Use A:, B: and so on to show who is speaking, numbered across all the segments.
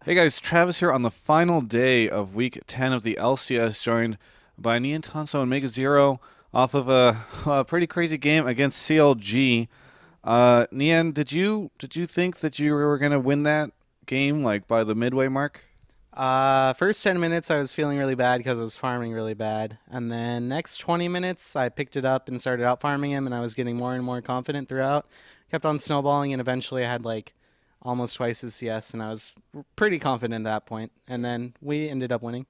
A: Hey guys, Travis here on the final day of week 10 of the LCS, joined by Nientonsoh and Megazero off of a pretty crazy game against CLG. Nien, did you think that you were gonna win that game like by the midway mark?
B: First 10 minutes I was feeling really bad because I was farming really bad. And then next 20 minutes I picked it up and started out farming him and I was getting more and more confident throughout. Kept on snowballing and eventually I had like almost twice his CS and I was pretty confident at that point. And then we ended up winning.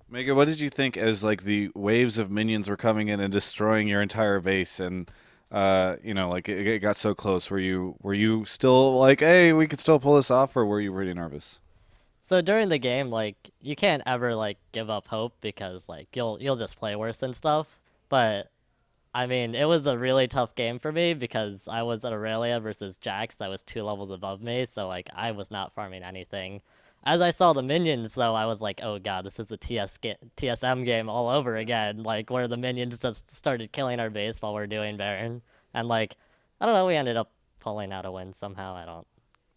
A: Mega, what did you think as like the waves of minions were coming in and destroying your entire base and like it got so close? Were you still like, hey, we could still pull this off, or were you pretty nervous?
C: So during the game, like you can't ever like give up hope because like you'll just play worse and stuff. But I mean, it was a really tough game for me because I was at Aurelia versus Jax that was 2 levels above me, so like I was not farming anything. As I saw the minions though, I was like, "Oh god, this is the TSM game all over again." Like where the minions just started killing our base while we're doing Baron. And like I don't know, we ended up pulling out a win somehow. I don't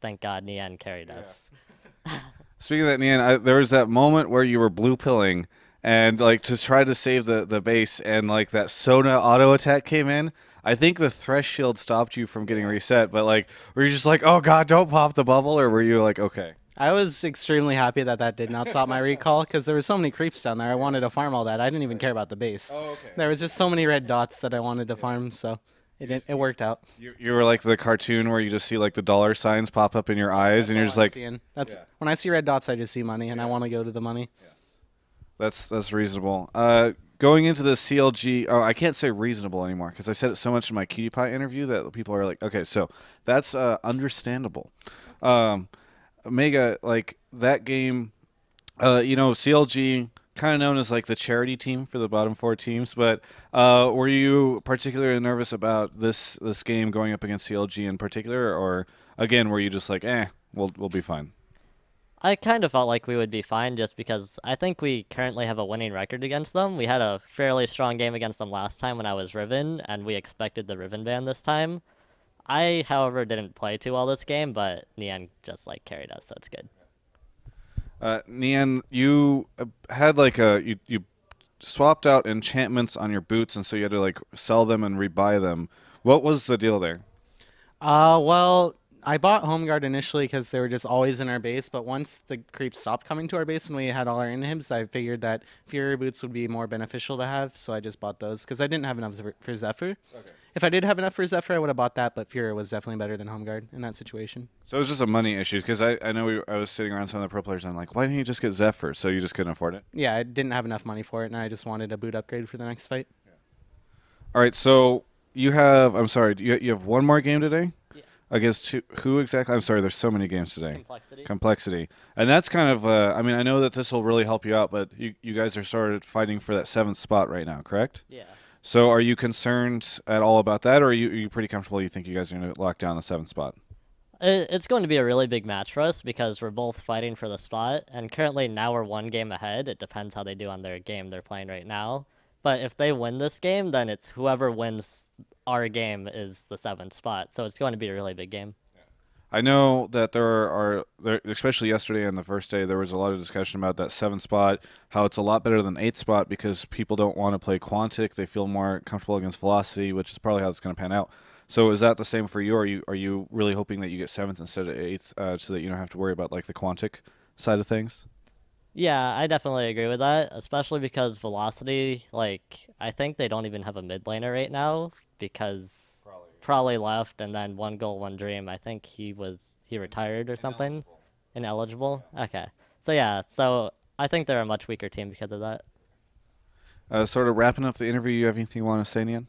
C: Thank God Nian carried us.
A: Speaking of that, Nian, there was that moment where you were blue pilling and like to try to save the base, and like that Sona auto attack came in. I think the Thresh shield stopped you from getting reset, but like, were you just like, oh god, don't pop the bubble, or were you like, okay?
B: I was extremely happy that that did not stop my recall because there were so many creeps down there. I wanted to farm all that. I didn't even care about the base.
A: Oh, okay.
B: There was just so many red dots that I wanted to farm, so it worked out.
A: You were like the cartoon where you just see like the dollar signs pop up in your eyes,
B: That's
A: and you're
B: all
A: just
B: I'm
A: like,
B: seeing. That's
A: yeah,
B: when I see red dots, I just see money, and I want to go to the money.
A: that's reasonable. Going into the CLG, oh, I can't say reasonable anymore because I said it so much in my Cutie Pie interview that people are like, okay, so that's understandable. Um, Mega, like that game, CLG kind of known as like the charity team for the bottom four teams, but were you particularly nervous about this game going up against CLG in particular, or again, were you just like, we'll be fine?
C: I kind of felt like we would be fine just because I think we currently have a winning record against them. We had a fairly strong game against them last time when I was Riven, and we expected the Riven ban this time. I, however, didn't play too well this game, but Nian just like carried us, so it's good.
A: Nian, you had like you swapped out enchantments on your boots, and so you had to like sell them and rebuy them. What was the deal there?
B: Well, I bought Home Guard initially because they were just always in our base, but once the creeps stopped coming to our base and we had all our inhibs, I figured that Fury boots would be more beneficial to have, so I just bought those because I didn't have enough for Zephyr.
A: Okay.
B: If I did have enough for Zephyr, I would have bought that, but Fury was definitely better than Home Guard in that situation.
A: So it was just a money issue because I know I was sitting around some of the pro players and I'm like, why didn't you just get Zephyr? So you just couldn't afford it.
B: Yeah, I didn't have enough money for it, and I just wanted a boot upgrade for the next fight.
A: All right, so you have. I'm sorry, you have one more game today
C: Yeah.
A: against who exactly? I'm sorry, there's so many games today.
C: Complexity.
A: Complexity, and that's kind of. I mean, I know that this will really help you out, but you guys are sort of fighting for that seventh spot right now, correct?
C: Yeah.
A: So are you concerned at all about that, or are you pretty comfortable? You think you guys are going to lock down the seventh spot?
C: It's going to be a really big match for us because we're both fighting for the spot, and currently now we're one game ahead. It depends how they do on their game they're playing right now. But if they win this game, then it's whoever wins our game is the seventh spot. So it's going to be a really big game.
A: I know that especially yesterday on the first day, there was a lot of discussion about that seventh spot, how it's a lot better than eighth spot because people don't want to play Quantic. They feel more comfortable against Velocity, which is probably how it's going to pan out. So is that the same for you? Are you really hoping that you get seventh instead of eighth, so that you don't have to worry about like the Quantic side of things?
C: Yeah, I definitely agree with that, especially because Velocity, like, I think they don't even have a mid laner right now because probably left, and then one goal, one dream. I think he retired or something. Ineligible. Okay. So yeah, so I think they're a much weaker team because of that.
A: Sort of wrapping up the interview, you have anything you want to say, Nian?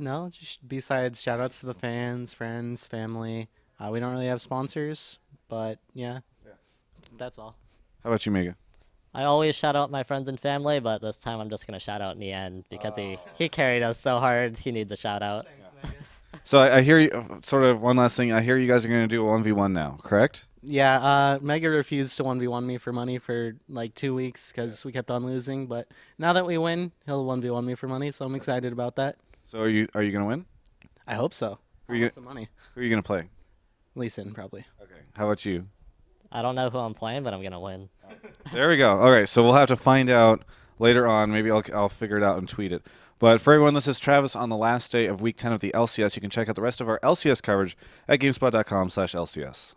B: No, just besides shout outs to the fans, friends, family. We don't really have sponsors, but yeah, that's all.
A: How about you, Mega?
C: I always shout out my friends and family, but this time I'm just gonna shout out Nien because he carried us so hard. He needs a shout out.
A: So I hear you. Sort of one last thing. I hear you guys are going to do a 1v1 now, correct?
B: Yeah, Mega refused to 1v1 me for money for like 2 weeks because we kept on losing. But now that we win, he'll 1v1 me for money, so I'm excited about that.
A: So are you going to win?
B: I hope so.
A: Who
B: I
A: are you
B: want some money.
A: who are you going to play?
B: Lee Sin, probably.
A: Okay. How about you?
C: I don't know who I'm playing, but I'm gonna win.
A: There we go. Okay, so we'll have to find out later on. Maybe I'll figure it out and tweet it. But for everyone, this is Travis on the last day of Week 10 of the LCS. You can check out the rest of our LCS coverage at GameSpot.com/LCS.